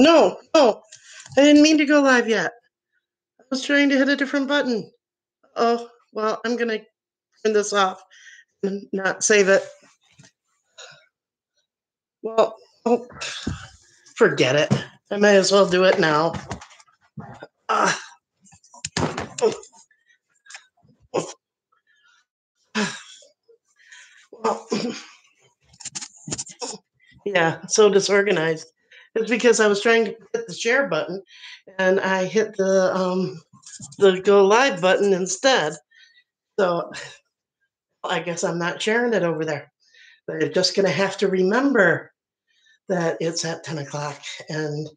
No, no, I didn't mean to go live yet. I was trying to hit a different button. Oh, well, I'm going to turn this off and not save it. Well, oh, forget it. I might as well do it now. Uh, well, yeah, so disorganized. It's because I was trying to hit the share button and I hit the go live button instead. So I guess I'm not sharing it over there. They're just going to have to remember that it's at 10 o'clock and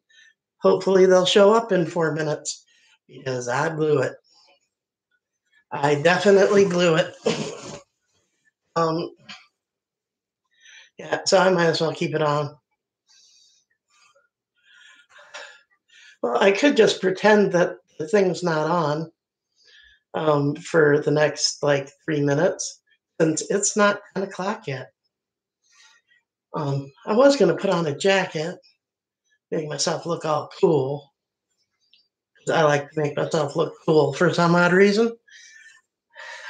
hopefully they'll show up in 4 minutes because I blew it. I definitely blew it. um, yeah, so I might as well keep it on. Well, I could just pretend that the thing's not on for the next like 3 minutes since it's not 10 o'clock yet. I was going to put on a jacket, make myself look all cool. I like to make myself look cool for some odd reason.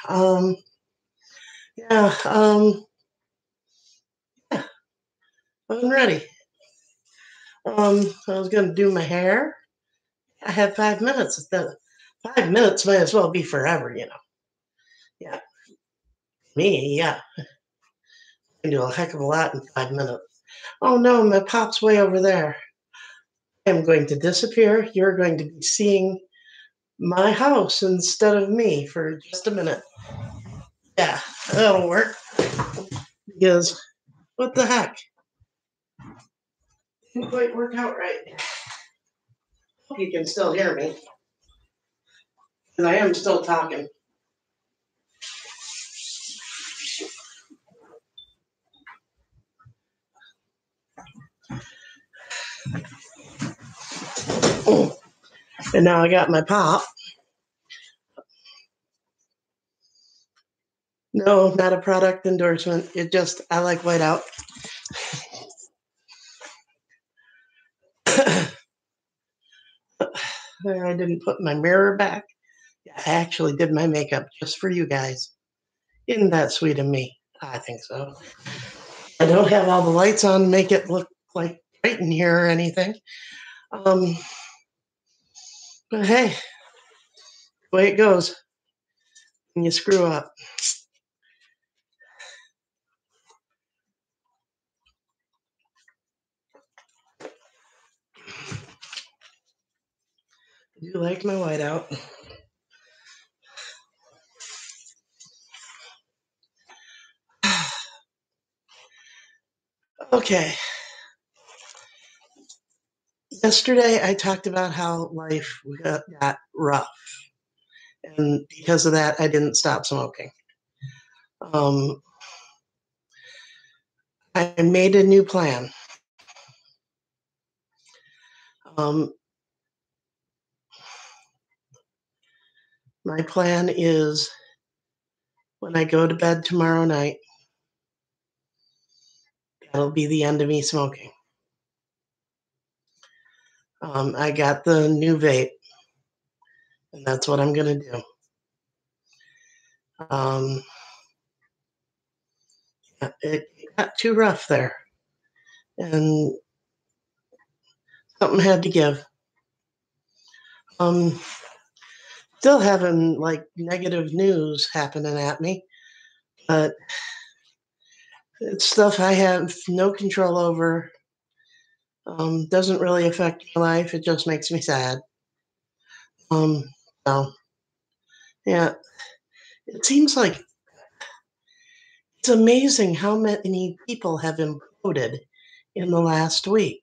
Um, yeah, yeah, I'm ready. I was going to do my hair. I had 5 minutes. 5 minutes might as well be forever, you know. Yeah, me, yeah. I can do a heck of a lot in 5 minutes. Oh no, my pop's way over there. I'm going to disappear. You're going to be seeing my house instead of me for just a minute. Yeah, that'll work. Because what the heck? Didn't quite work out right. Hope you can still hear me. Because I am still talking. And now I got my pop. No, not a product endorsement. It just, I like whiteout. I didn't put my mirror back. I actually did my makeup just for you guys. Isn't that sweet of me? I think so. I don't have all the lights on to make it look like bright in here or anything. But hey, the way it goes when you screw up. I do like my whiteout. Okay. Yesterday I talked about how life got rough. And because of that, I didn't stop smoking. Um, I made a new plan. Um, my plan is when I go to bed tomorrow night, that'll be the end of me smoking. I got the new vape, and that's what I'm going to do. It got too rough there, and something had to give. Still having like negative news happening at me, but it's stuff I have no control over. Doesn't really affect my life. It just makes me sad. Um, so yeah, it seems like it's amazing how many people have imploded in the last week.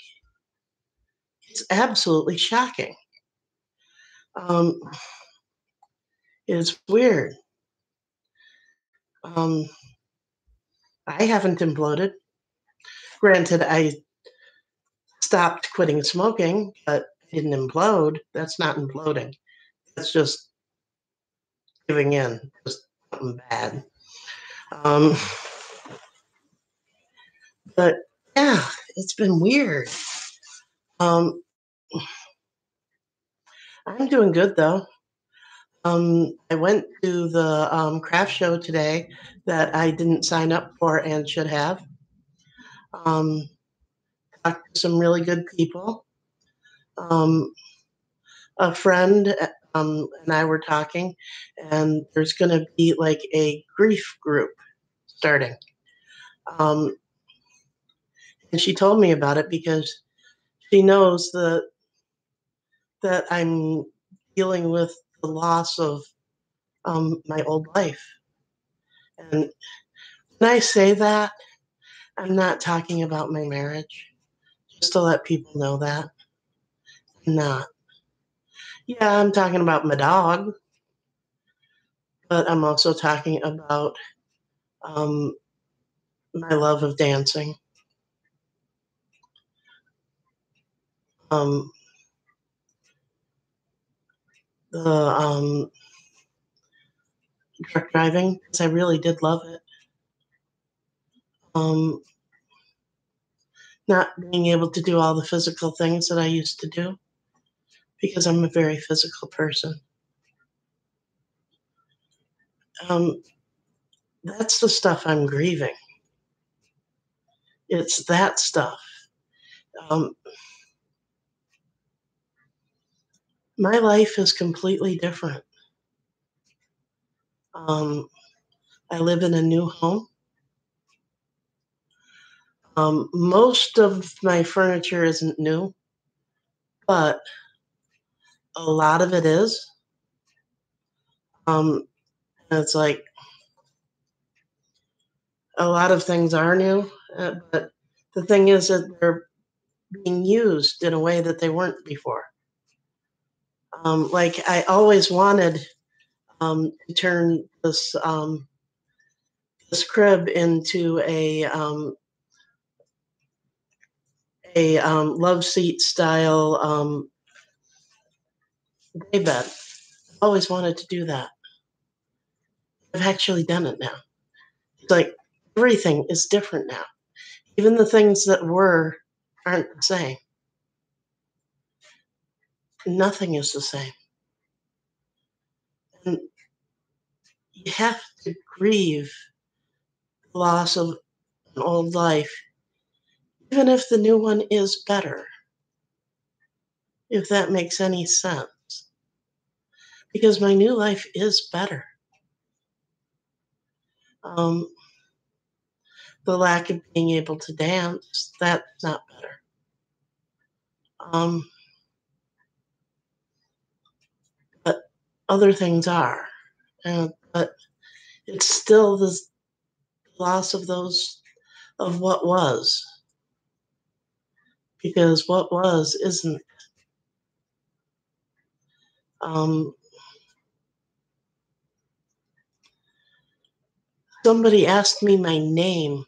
It's absolutely shocking. Um, it's weird. Um, I haven't imploded. Granted, I stopped quitting smoking, but I didn't implode. That's not imploding. That's just giving in. Just something bad. Um, but yeah, it's been weird. Um, I'm doing good though. I went to the craft show today that I didn't sign up for and should have. Um, Talked to some really good people. Um, a friend and I were talking, and there's going to be like a grief group starting. Um, and she told me about it because she knows that I'm dealing with the loss of my old life. And when I say that, I'm not talking about my marriage, just to let people know that. I'm not. Yeah, I'm talking about my dog, but I'm also talking about um, my love of dancing, um, the truck driving, because I really did love it. Um, Not being able to do all the physical things that I used to do, because I'm a very physical person. Um, that's the stuff I'm grieving. It's that stuff. Um, my life is completely different. Um, I live in a new home. Most of my furniture isn't new, but a lot of it is. And it's like a lot of things are new, but the thing is that they're being used in a way that they weren't before. Like I always wanted to turn this crib into a love seat style day bed. Always wanted to do that. I've actually done it now. It's like everything is different now. Even the things that were aren't the same. Nothing is the same. And you have to grieve the loss of an old life, even if the new one is better, if that makes any sense. Because my new life is better. Um, the lack of being able to dance, that's not better. Um, but other things are. But it's still the loss of those, of what was, because what was isn't. Um, Somebody asked me my name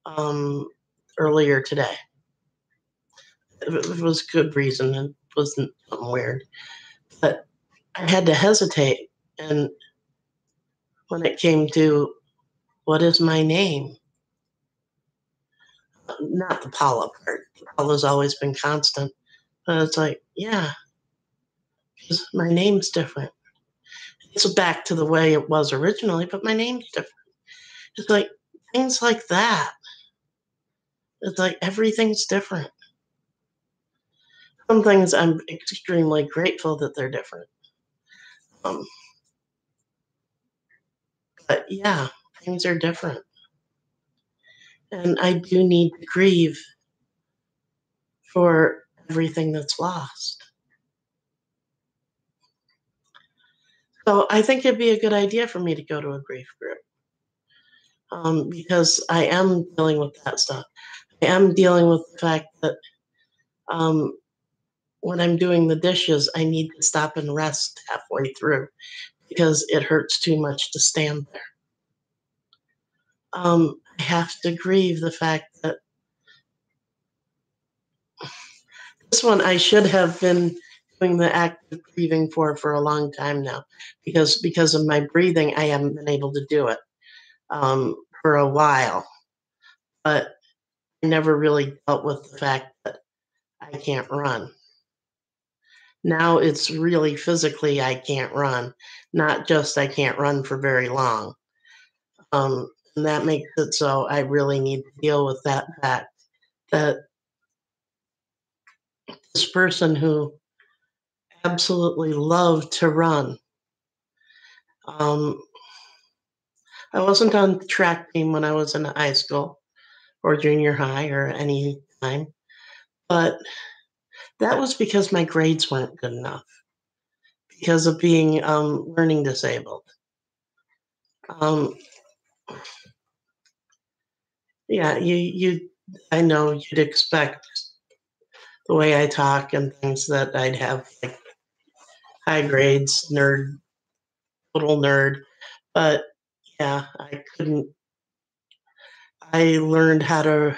um, earlier today. It was good reason. It wasn't something weird. But I had to hesitate. And when it came to what is my name, not the Paula part. Paula's always been constant. But it's like, yeah, 'cause my name's different. It's back to the way it was originally, but my name's different. It's like things like that. It's like everything's different. Some things I'm extremely grateful that they're different. Um, but yeah, things are different. And I do need to grieve for everything that's lost. So I think it'd be a good idea for me to go to a grief group because I am dealing with that stuff. I am dealing with the fact that um, when I'm doing the dishes, I need to stop and rest halfway through because it hurts too much to stand there. I have to grieve the fact that this one I should have been doing the active grieving for a long time now because of my breathing I haven't been able to do it for a while, but I never really dealt with the fact that I can't run. Now it's really physically I can't run, not just I can't run for very long. And that makes it so I really need to deal with that fact that this person who absolutely loved to run, um, I wasn't on the track team when I was in high school or junior high or any time, but that was because my grades weren't good enough because of being learning disabled. Um, yeah, I know you'd expect the way I talk and things that I'd have like high grades, nerd, little nerd, but yeah, I couldn't. I learned how to.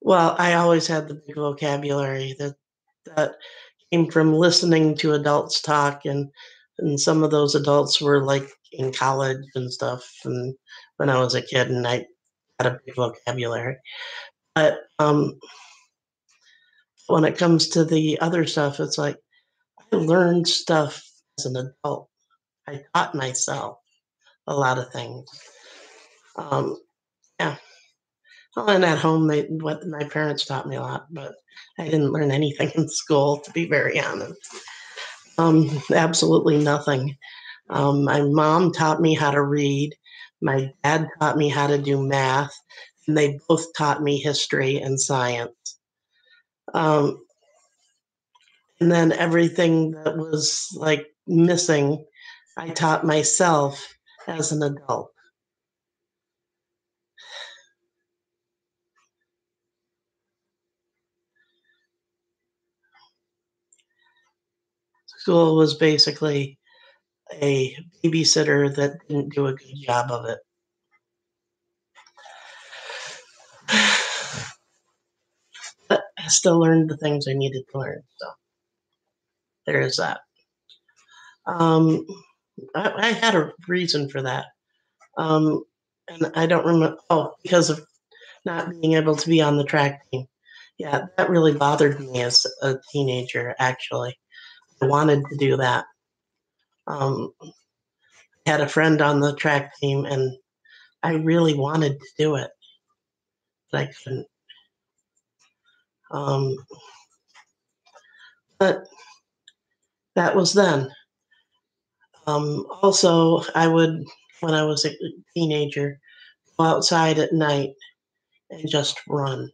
Well, I always had the big vocabulary that came from listening to adults talk, and some of those adults were like in college and stuff, and when I was a kid, and I had a big vocabulary. But when it comes to the other stuff, it's like I learned stuff as an adult. I taught myself a lot of things. Um, yeah. Well, and at home, what my parents taught me a lot, but I didn't learn anything in school, to be very honest. Absolutely nothing. My mom taught me how to read. My dad taught me how to do math, and they both taught me history and science. Um, and then everything that was like missing, I taught myself as an adult. School was basically a babysitter that didn't do a good job of it. But I still learned the things I needed to learn. So there is that. Um, I had a reason for that. Um, and I don't remember. Oh, because of not being able to be on the track team. Yeah, that really bothered me as a teenager, actually. I wanted to do that. I had a friend on the track team, and I really wanted to do it, but I couldn't. Um, but that was then. Also, I would, when I was a teenager, go outside at night and just run,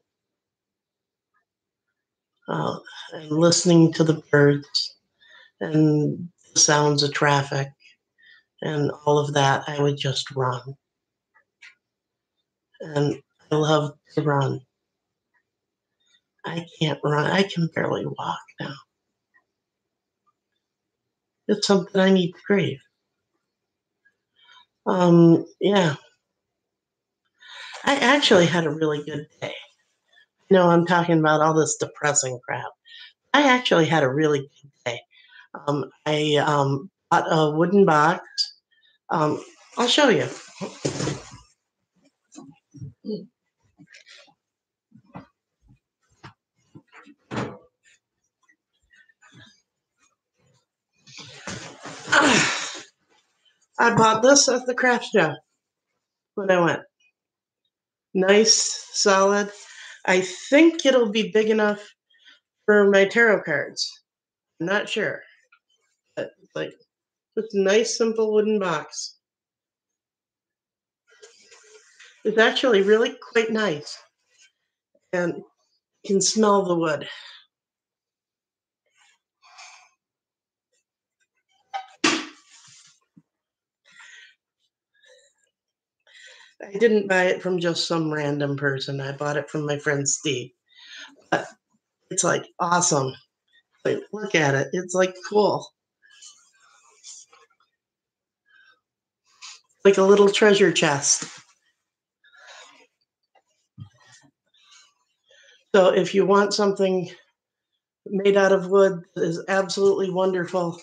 uh, and listening to the birds and the sounds of traffic and all of that. I would just run, and I love to run. I can't run. I can barely walk now. It's something I need to crave. Yeah, I actually had a really good day. No, I'm talking about all this depressing crap. I actually had a really good day. I bought a wooden box. Um, I'll show you. I bought this at the craft shop when I went. Nice, solid. I think it'll be big enough for my tarot cards. I'm not sure, but like this nice, simple wooden box. It's actually really quite nice, and you can smell the wood. I didn't buy it from just some random person. I bought it from my friend Steve. But it's like awesome. Like, look at it. It's like cool. Like a little treasure chest. So if you want something made out of wood that is absolutely wonderful,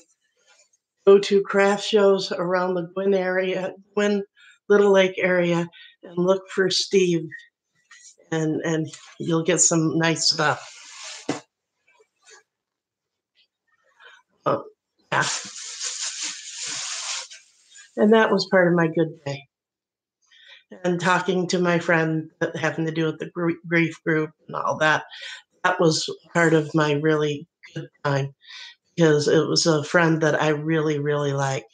go to craft shows around the Gwynn area, Gwynn Little Lake area, and look for Steve, and you'll get some nice stuff. Uh, yeah, and that was part of my good day. And talking to my friend that having to do with the grief group and all that, that was part of my really good time because it was a friend that I really, really like.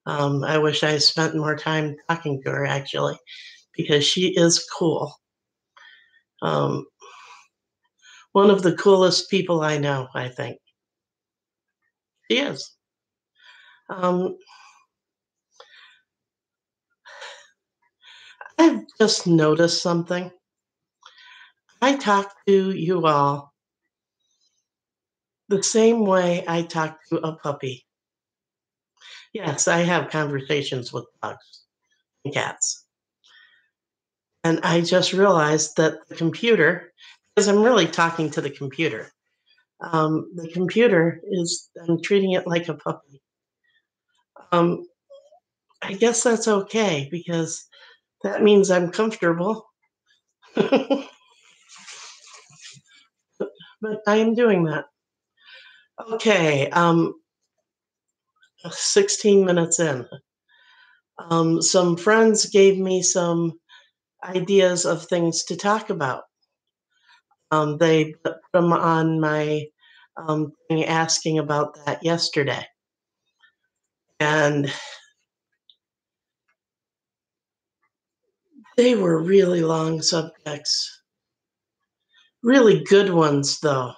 I wish I spent more time talking to her actually because she is cool. Um, one of the coolest people I know, I think. She is. Um, I've just noticed something. I talk to you all the same way I talk to a puppy. Yes, I have conversations with dogs and cats. And I just realized that the computer, because I'm really talking to the computer is, I'm treating it like a puppy. Um, I guess that's okay because that means I'm comfortable. But I am doing that. Okay, 16 minutes in. Some friends gave me some ideas of things to talk about. They put them on my thing asking about that yesterday. And they were really long subjects, really good ones, though.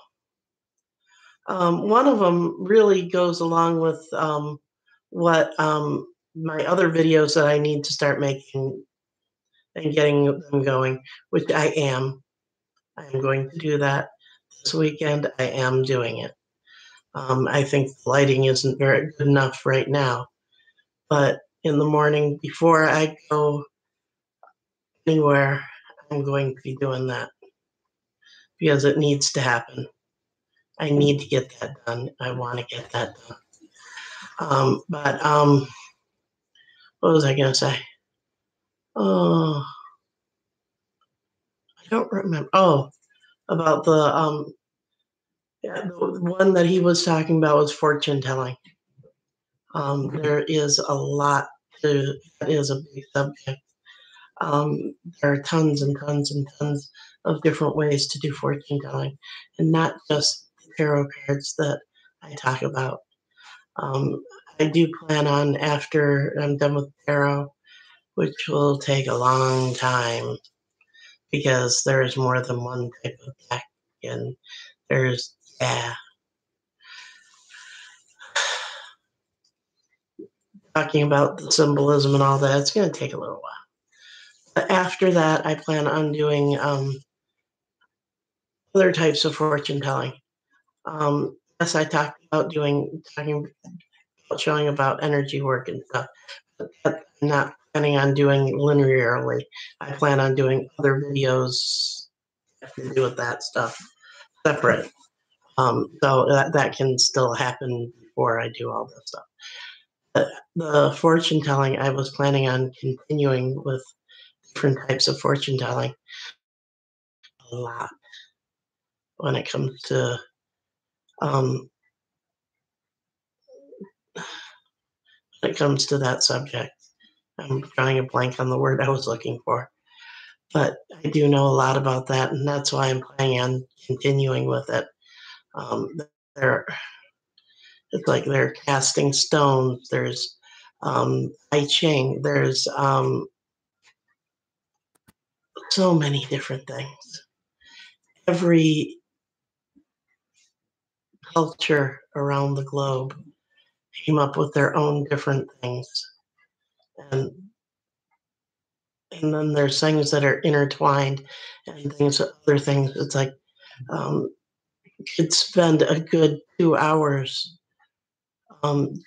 One of them really goes along with what my other videos that I need to start making and getting them going, which I am. I am going to do that this weekend. I am doing it. I think the lighting isn't very good enough right now, but in the morning before I go anywhere, I'm going to be doing that because it needs to happen. I need to get that done. I want to get that done. But what was I going to say? Oh, I don't remember. Oh, about the yeah, the one that he was talking about was fortune telling. There is a lot to that is a big subject. There are tons and tons and tons of different ways to do fortune telling, and not just the tarot cards that I talk about. Um, I do plan on after I'm done with tarot, which will take a long time because there's more than one type of deck, and there's yeah, talking about the symbolism and all that. It's going to take a little while. But after that, I plan on doing other types of fortune telling. Yes, I talked about talking about showing about energy work and stuff, but I'm not planning on doing linearly. I plan on doing other videos that have to do with that stuff separate. So that can still happen before I do all this stuff. But the fortune telling, I was planning on continuing with different types of fortune telling a lot when it comes to um, that subject. I'm drawing a blank on the word I was looking for, but I do know a lot about that, and that's why I'm planning on continuing with it. Um, there, it's like they're casting stones. There's I Ching. There's so many different things. Every culture around the globe came up with their own different things, and then there's things that are intertwined, and other things. It's like um, you could spend a good 2 hours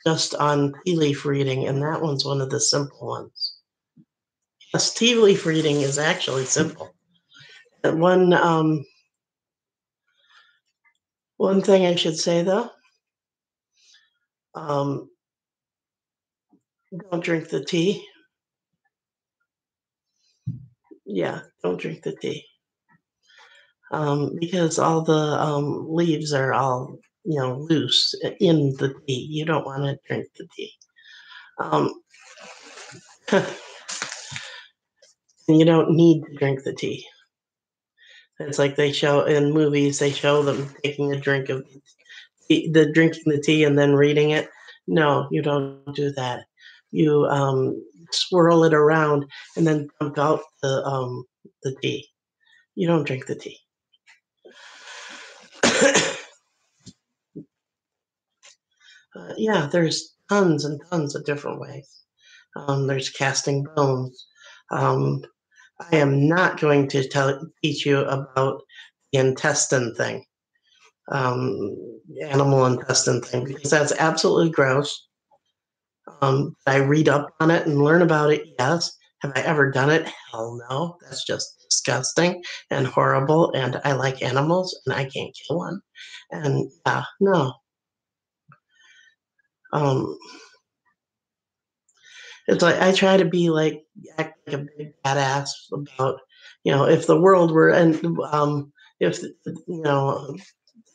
just on tea leaf reading, and that one's one of the simple ones. Yes, tea leaf reading is actually simple. And one thing I should say though, um, don't drink the tea. Yeah, don't drink the tea because all the leaves are all loose in the tea. You don't want to drink the tea. Um, and you don't need to drink the tea. It's like they show in movies, they show them taking a drink of the drinking the tea and then reading it. No, you don't do that. You swirl it around and then dump out the tea. You don't drink the tea. Yeah, there's tons and tons of different ways. There's casting bones. Um, I am not going to teach you about the intestine thing, um, animal intestine thing, because that's absolutely gross. I read up on it and learn about it? Yes. Have I ever done it? Hell no. That's just disgusting and horrible. And I like animals and I can't kill one. And no. Um, it's like I try to be like act like a big badass about, if the world were and if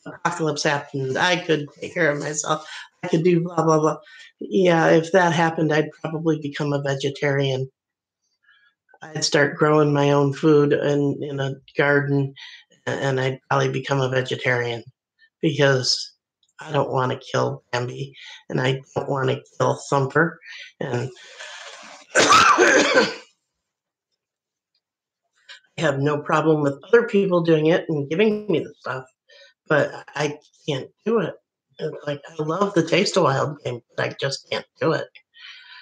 apocalypse happened, I could take care of myself. I could do blah blah blah. Yeah, if that happened, I'd probably become a vegetarian. I'd start growing my own food in a garden, and I'd probably become a vegetarian because I don't want to kill Bambi, and I don't want to kill Thumper, and I have no problem with other people doing it and giving me the stuff, but I can't do it. It's like I love the taste of wild game, but I just can't do it.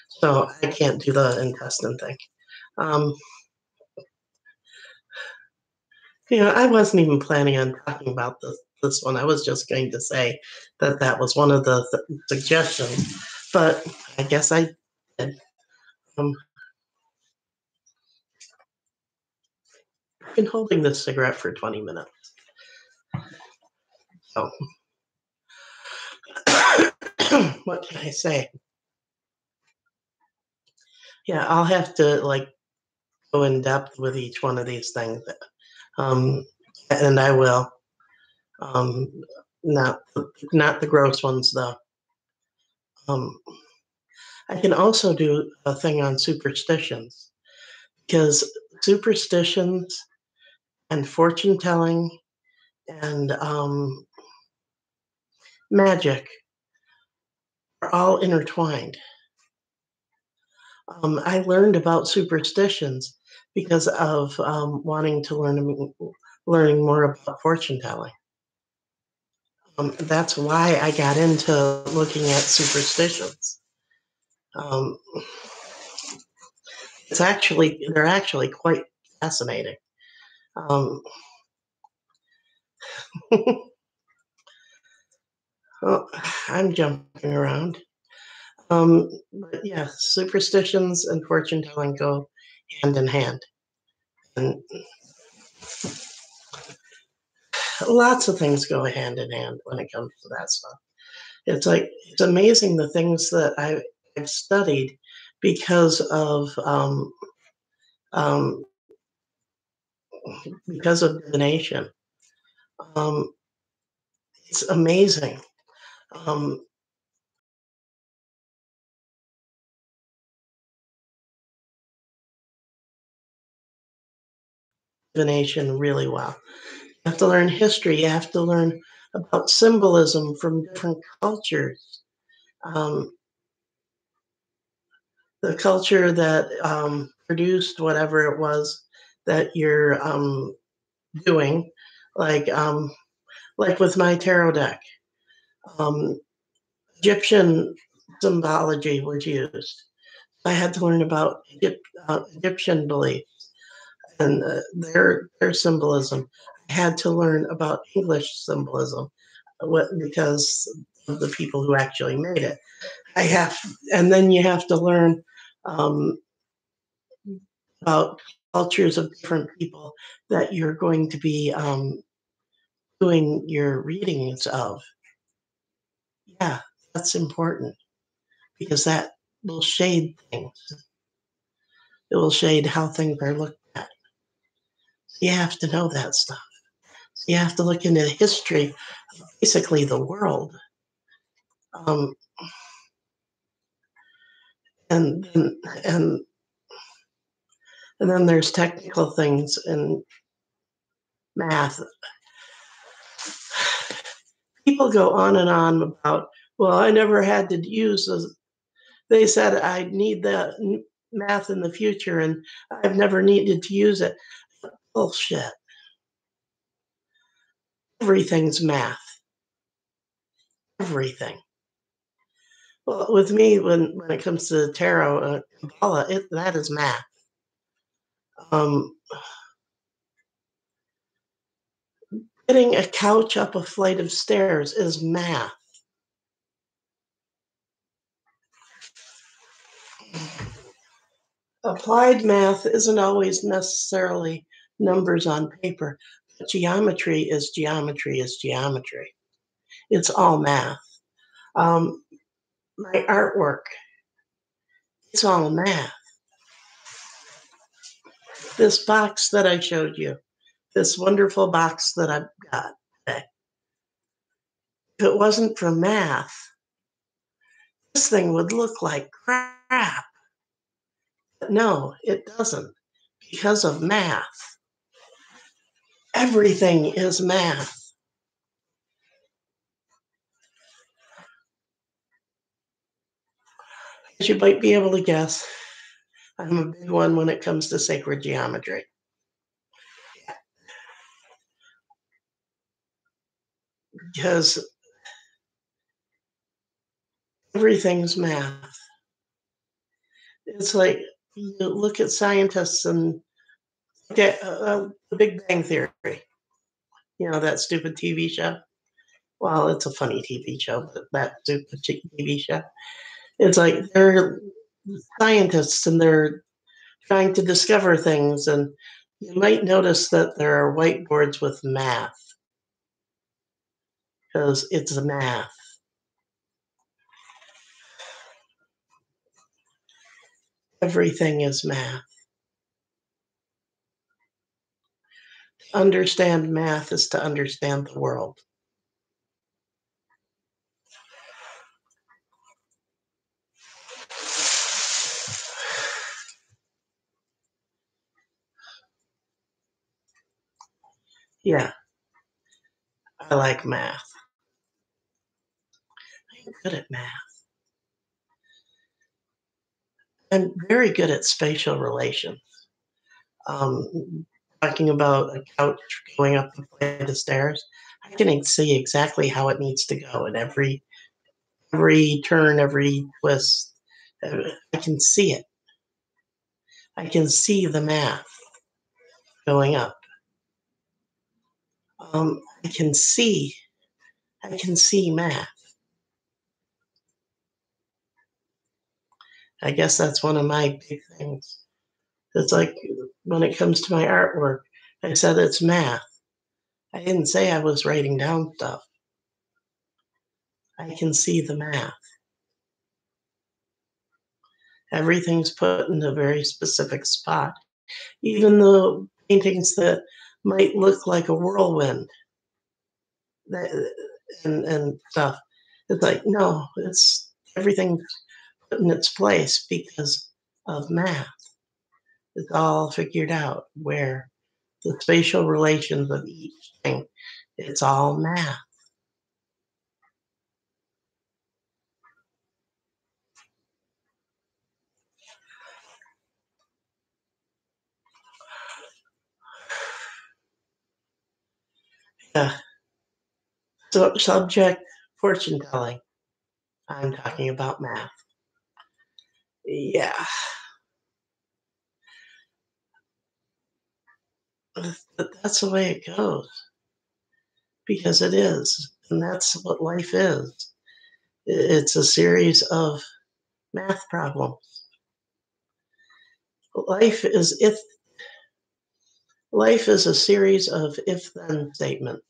So I can't do the intestine thing. Um, I wasn't even planning on talking about this one. I was just going to say that was one of the suggestions, but I guess I did. Um, I've been holding this cigarette for 20 minutes. So, what can I say? Yeah, I'll have to go in depth with each one of these things, um, and I will. Um, not not the gross ones though. Um, I can also do a thing on superstitions because superstitions and fortune telling and magic are all intertwined. I learned about superstitions because of wanting to learning more about fortune telling. That's why I got into looking at superstitions. Um, they're actually quite fascinating. Um, well, I'm jumping around. But yeah, superstitions and fortune telling go hand in hand. And lots of things go hand in hand when it comes to that stuff. It's amazing the things that I've studied because of um, divination. Um, it's amazing. Um, Divination really well. You have to learn history. You have to learn about symbolism from different cultures. Um, the culture that produced whatever it was that you're doing, like like with my tarot deck, um, Egyptian symbology was used. I had to learn about Egyptian beliefs and their symbolism. I had to learn about English symbolism because of the people who actually made it. I have, and then you have to learn um, about cultures of different people that you're going to be doing your readings of. Yeah, that's important because that will shade things. It will shade how things are looked at. You have to know that stuff. You have to look into the history, basically the world. Um, and then and and then there's technical things in math. People go on and on about, well, I never had to use this. They said I need the math in the future, and I've never needed to use it. Bullshit. Everything's math. Everything. Well, with me, when it comes to tarot, Kabbalah, that is math. Um, Getting a couch up a flight of stairs is math. Applied math isn't always necessarily numbers on paper. Geometry is geometry is geometry. It's all math. Um, my artwork, it's all math. This box that I showed you, this wonderful box that I've got today, if it wasn't for math, this thing would look like crap. But no, it doesn't because of math. Everything is math. As you might be able to guess, I'm a big one when it comes to sacred geometry because everything's math. It's like you look at scientists and get the Big Bang Theory, that stupid TV show. Well, it's a funny TV show, but that stupid TV show. It's like they're scientists and they're trying to discover things, and you might notice that there are whiteboards with math because it's math. Everything is math. Understand math is to understand the world. Yeah, I like math. I'm good at math. I'm very good at spatial relations. Talking about a couch going up a flight of stairs, I can see exactly how it needs to go, and every turn, every twist. I can see it. I can see the math going up. Um, I can see. I can see math. I guess that's one of my big things. It's like when it comes to my artwork, I said it's math. I didn't say I was writing down stuff. I can see the math. Everything's put in a very specific spot. Even the paintings that might look like a whirlwind that, and stuff. It's like, no, it's everything put in its place because of math. It's all figured out where the spatial relations of each thing, it's all math. Yeah. So subject fortune telling. I'm talking about math. Yeah. But that's the way it goes because it is. And that's what life is. It's a series of math problems. Life is if life is a series of if then statements.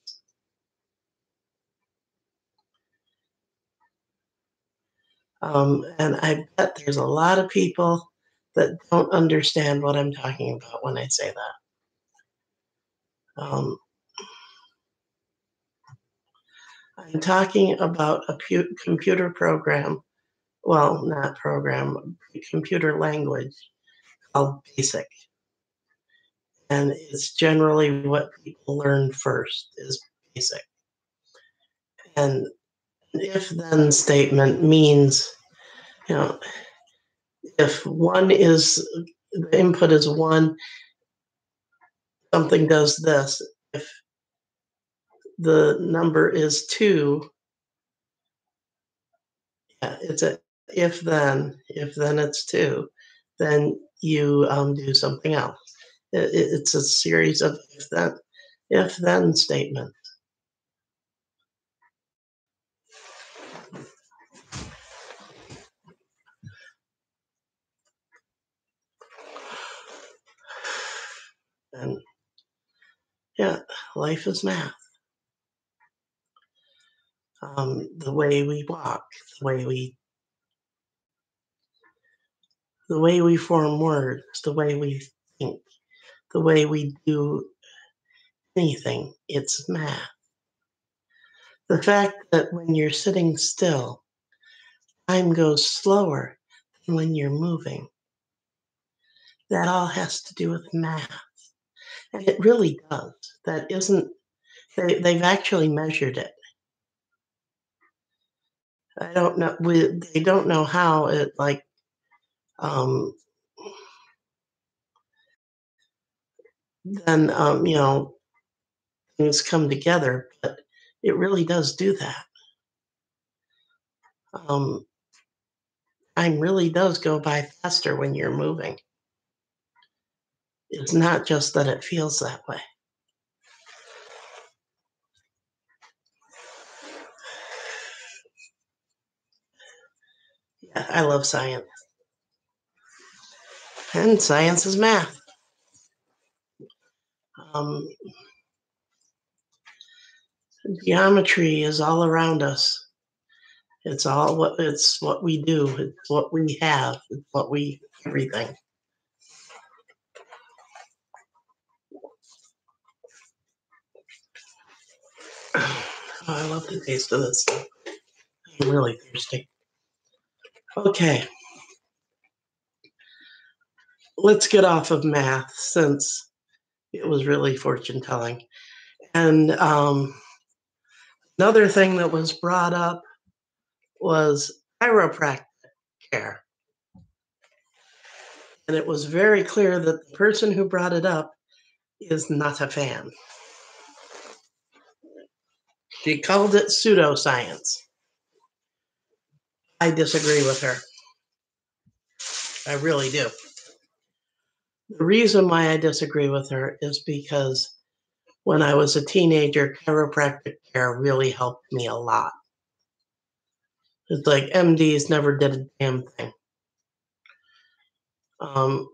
And I bet there's a lot of people that don't understand what I'm talking about when I say that. Um, I'm talking about a computer program, well, not program, computer language called BASIC. And it's generally what people learn first is BASIC. And if then statement means, you know, if one is the input is one, something does this. If the number is two, yeah, it's a if then it's two, then you do something else. It's a series of if then statements. And yeah, life is math. The way we walk, the way we the way we form words, the way we think, the way we do anything, it's math. The fact that when you're sitting still, time goes slower than when you're moving, that all has to do with math. And it really does. That isn't, they've actually measured it. I don't know, they don't know how it, like, um, then, things come together, but it really does do that. Um, Time really does go by faster when you're moving. It's not just that it feels that way. Yeah, I love science. And science is math. Um, Geometry is all around us. It's what we do. It's what we have. It's what we everything. Oh, I love the taste of this stuff. I'm really thirsty. Okay, let's get off of math since it was really fortune telling. And another thing that was brought up was chiropractic care. And it was very clear that the person who brought it up is not a fan. She called it pseudoscience. I disagree with her. I really do. The reason why I disagree with her is because when I was a teenager, chiropractic care really helped me a lot. It's like MDs never did a damn thing. But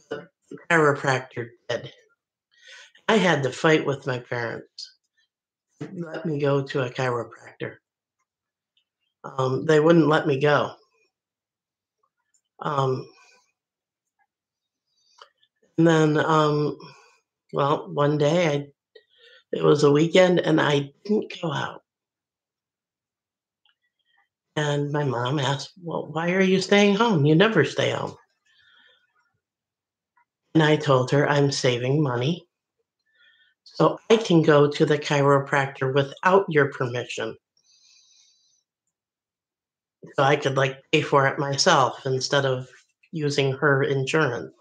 the chiropractor did. I had to fight with my parents to let me go to a chiropractor. They wouldn't let me go. Um, and then, well, one day it was a weekend and I didn't go out. And my mom asked, well, why are you staying home? You never stay home. And I told her I'm saving money so I can go to the chiropractor without your permission. So I could like pay for it myself instead of using her insurance.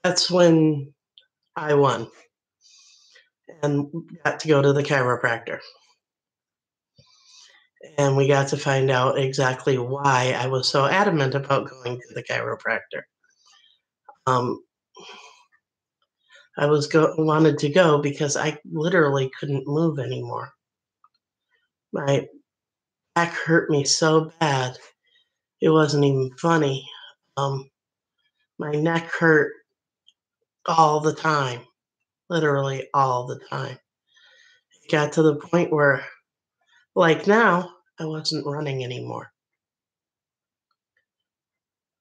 That's when I won and got to go to the chiropractor. And we got to find out exactly why I was so adamant about going to the chiropractor. Um, I wanted to go because I literally couldn't move anymore. My back hurt me so bad it wasn't even funny. Um, my neck hurt all the time, literally all the time. It got to the point where, like now, I wasn't running anymore.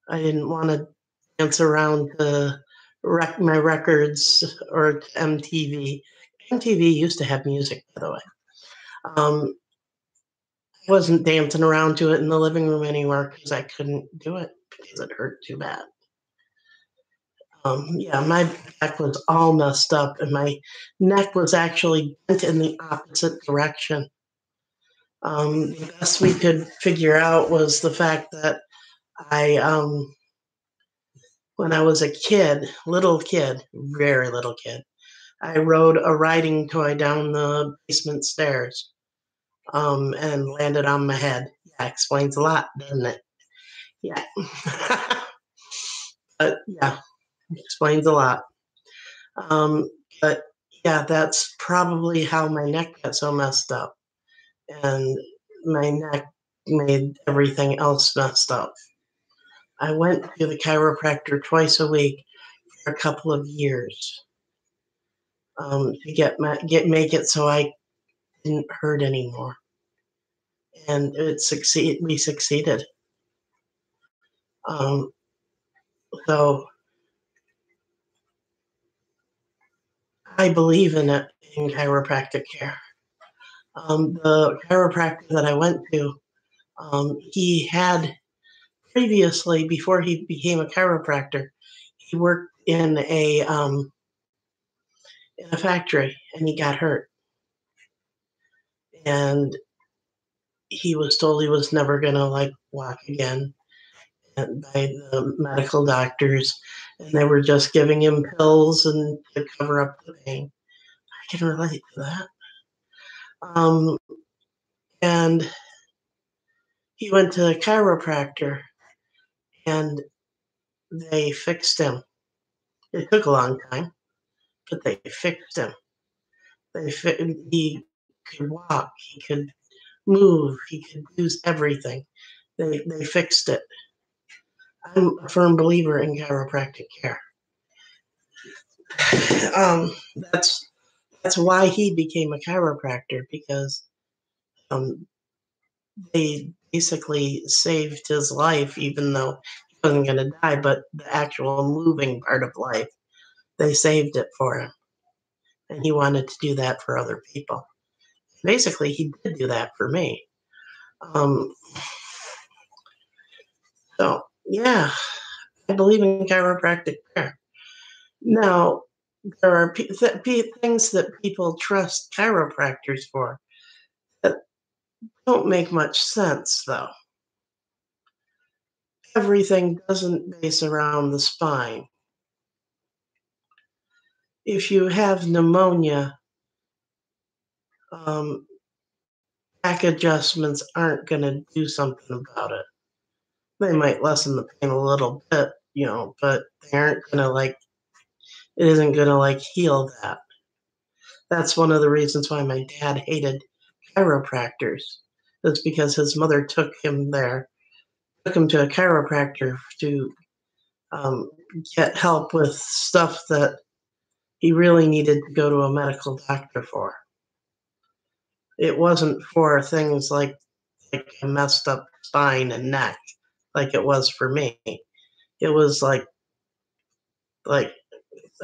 I didn't want to dance around to my records or to MTV MTV used to have music, by the way. Um, I wasn't dancing around to it in the living room anymore because I couldn't do it because it hurt too bad. Yeah, my back was all messed up, and my neck was actually bent in the opposite direction. The best we could figure out was the fact that when I was a kid, little kid, very little kid, I rode a riding toy down the basement stairs, and landed on my head. Yeah, explains a lot, doesn't it? Yeah. But yeah, explains a lot. Um, but yeah, that's probably how my neck got so messed up. And my neck made everything else messed up. I went to the chiropractor twice a week for a couple of years, to get make it so I didn't hurt anymore, and we succeeded. Um, so I believe in it in chiropractic care. The chiropractor that I went to, he had previously, before he became a chiropractor, he worked in a factory, and he got hurt, and he was told he was never gonna like walk again, and by the medical doctors, and they were just giving him pills and to cover up the pain. I can relate to that. Um, and he went to a chiropractor, and they fixed him. It took a long time, but they fixed him. He could walk, he could move, he could use everything. They fixed it. I'm a firm believer in chiropractic care. Um, that's that's why he became a chiropractor, because um, they basically saved his life, even though he wasn't going to die. But the actual moving part of life, they saved it for him, and he wanted to do that for other people. Basically, he did do that for me. Um, so yeah, I believe in chiropractic care. Now, there are things that people trust chiropractors for that don't make much sense, though. Everything doesn't base around the spine. If you have pneumonia, um, back adjustments aren't going to do something about it. They might lessen the pain a little bit, but they aren't going to it isn't going to heal that. That's one of the reasons why my dad hated chiropractors. That's because his mother took him to a chiropractor to um, get help with stuff that he really needed to go to a medical doctor for. It wasn't for things like a messed up spine and neck like it was for me. It was like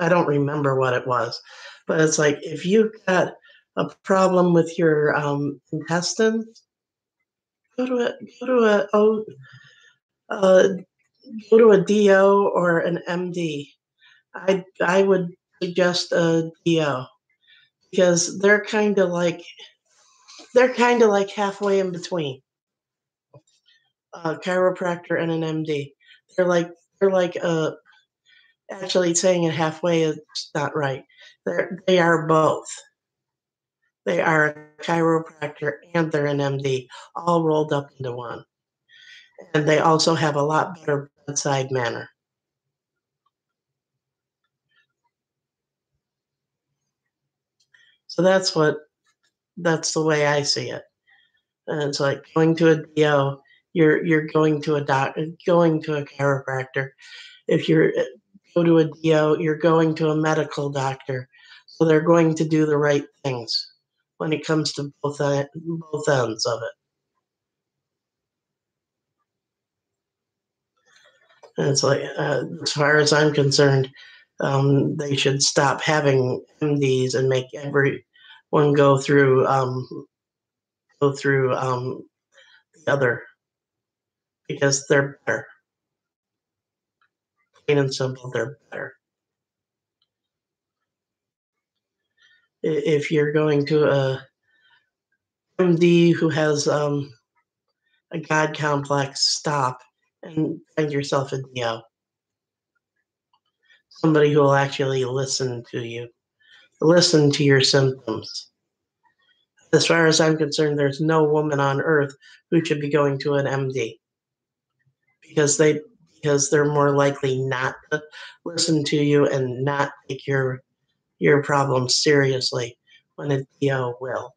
I don't remember what it was, but it's like if you got a problem with your intestines, go to a go to a oh uh, go to a DO or an MD. I would suggest a DO because they're kind of like halfway in between a chiropractor and an MD. They're like they're like actually saying it halfway is not right. They are both. They are a chiropractor and they're an MD, all rolled up into one. And they also have a lot better bedside manner. So that's the way I see it. And it's like going to a DO, you're going to a chiropractor. If you're go to a DO, you're going to a medical doctor. So they're going to do the right things when it comes to both ends of it. And it's like, as far as I'm concerned, They should stop having MDs and make everyone go through the other because they're better. Plain and simple, they're better. If you're going to a MD who has a God complex, stop and find yourself a DO. Somebody who will actually listen to you, listen to your symptoms. As far as I'm concerned, there's no woman on earth who should be going to an MD because they're more likely not to listen to you and not take your problems seriously when a DO will.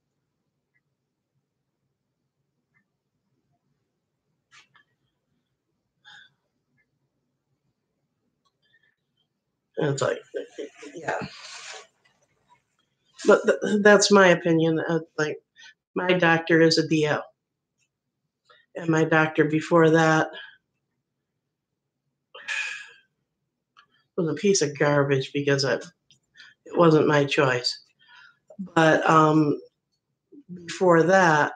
And it's like, yeah, but that's my opinion. Like my doctor is a DO, and my doctor before that was a piece of garbage because it wasn't my choice. But before that,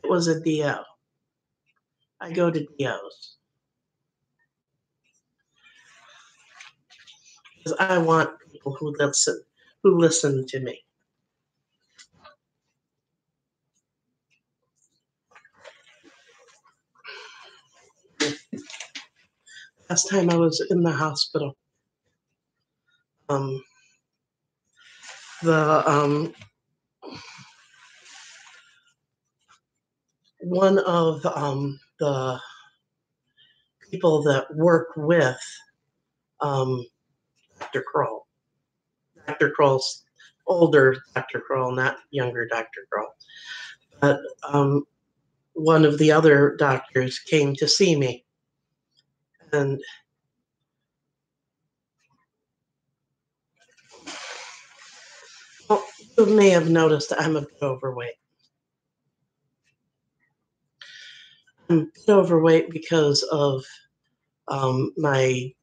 it was a DO. I go to DOs because I want people who listen to me. Last time I was in the hospital, um, the one of the people that work with Dr. Kroll, Dr. Kroll's older Dr. Kroll, not younger Dr. Kroll, but one of the other doctors came to see me, and well, you may have noticed I'm a bit overweight. I'm a bit overweight because of my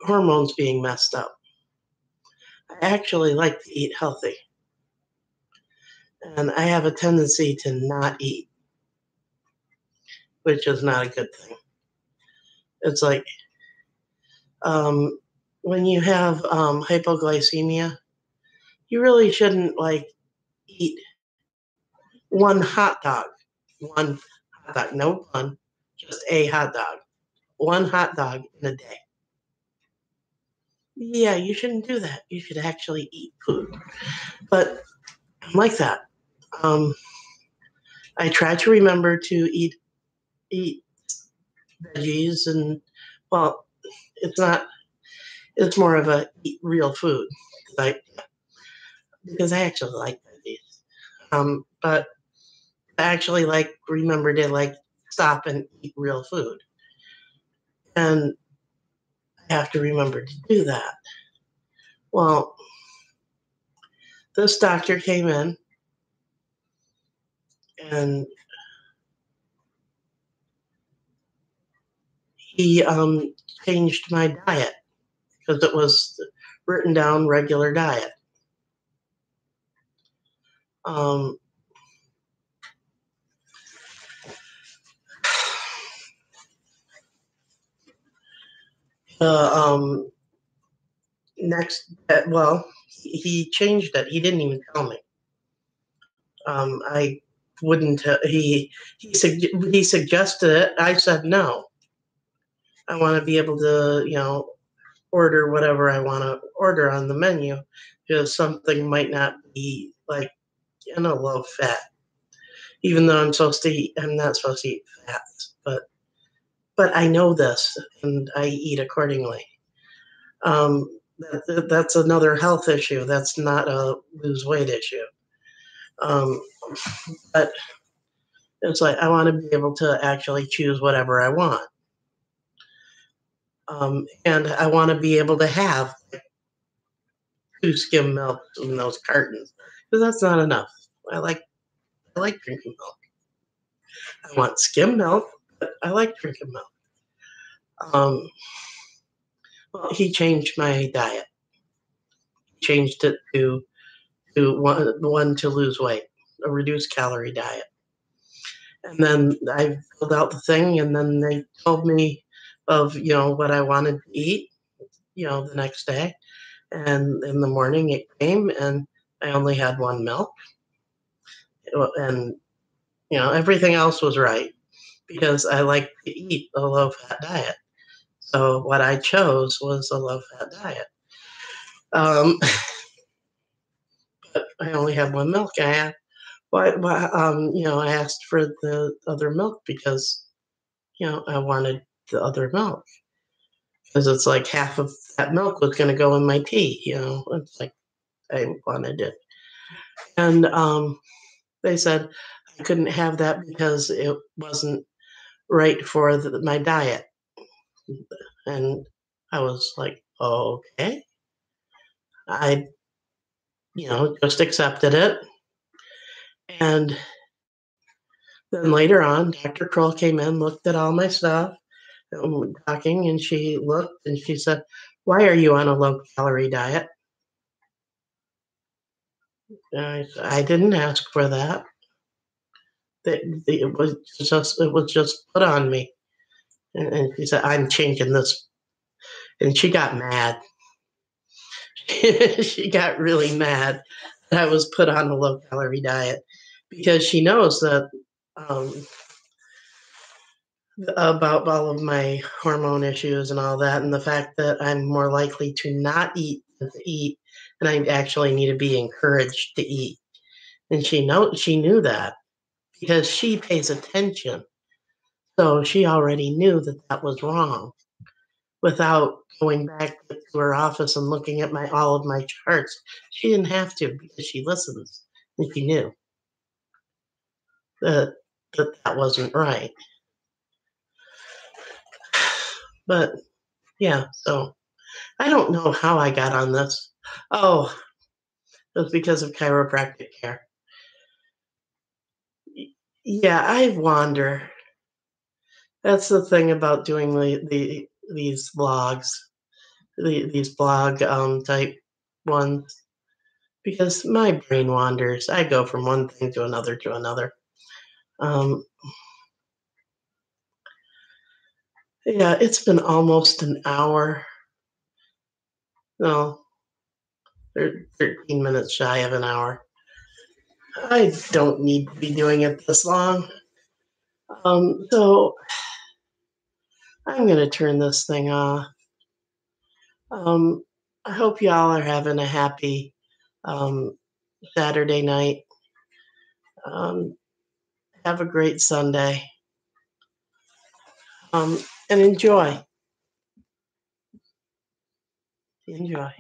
hormones being messed up. I actually like to eat healthy, and I have a tendency to not eat, which is not a good thing. It's like um, when you have hypoglycemia, you really shouldn't like eat one hot dog, one hot dog, no bun, just a hot dog, one hot dog in a day. Yeah, you shouldn't do that. You should actually eat food. But I'm like that. Um, I try to remember to eat veggies and well, it's not. It's more of a eat real food, like because I actually like veggies. But I actually like remember to like stop and eat real food, and I have to remember to do that. Well, this doctor came in and he changed my diet because it was written down regular diet. Um, the next, well, he changed it. He didn't even tell me. I wouldn't. He suggested it. I said no. I want to be able to, order whatever I want to order on the menu because something might not be like low fat. Even though I'm not supposed to eat fats, but I know this and I eat accordingly. That's another health issue. That's not a lose weight issue. Um, but it's like I want to be able to actually choose whatever I want. And I want to be able to have two skim milk in those cartons because that's not enough. I like drinking milk. I want skim milk, but I like drinking milk. Um, Well, he changed my diet. Changed it to one to lose weight, a reduced calorie diet. And then I filled out the thing, and then they told me of what I wanted to eat, the next day. And in the morning it came, and I only had one milk, and everything else was right because I like to eat a low fat diet. So what I chose was a low fat diet. Um, but I only had one milk. I asked for the other milk because I wanted the other milk because it's like half of that milk was going to go in my tea. It's like I wanted it, and they said I couldn't have that because it wasn't right for my diet, and I was like, okay, I just accepted it, and then later on, Dr. Kroll came in, looked at all my stuff, talking, and she looked and she said, "Why are you on a low calorie diet?" And I said, "I didn't ask for that. It was just put on me." And she said, "I'm changing this." And she got mad. She got really mad that I was put on a low calorie diet because she knows that um, about all of my hormone issues and all that, and the fact that I'm more likely to not eat than to eat, and I actually need to be encouraged to eat. And she knew that because she pays attention. So she already knew that that was wrong without going back to her office and looking at my all of my charts. She didn't have to because she listens and she knew that that wasn't right. But yeah, so I don't know how I got on this. Oh, it was because of chiropractic care. Yeah, I wonder. That's the thing about doing these vlogs, these blog type ones, because my brain wanders. I go from one thing to another to another. Um, yeah, it's been almost an hour. No, 13 minutes shy of an hour. I don't need to be doing it this long. So I'm going to turn this thing off. Um, I hope y'all are having a happy um, Saturday night. Um, have a great Sunday and enjoy. Enjoy.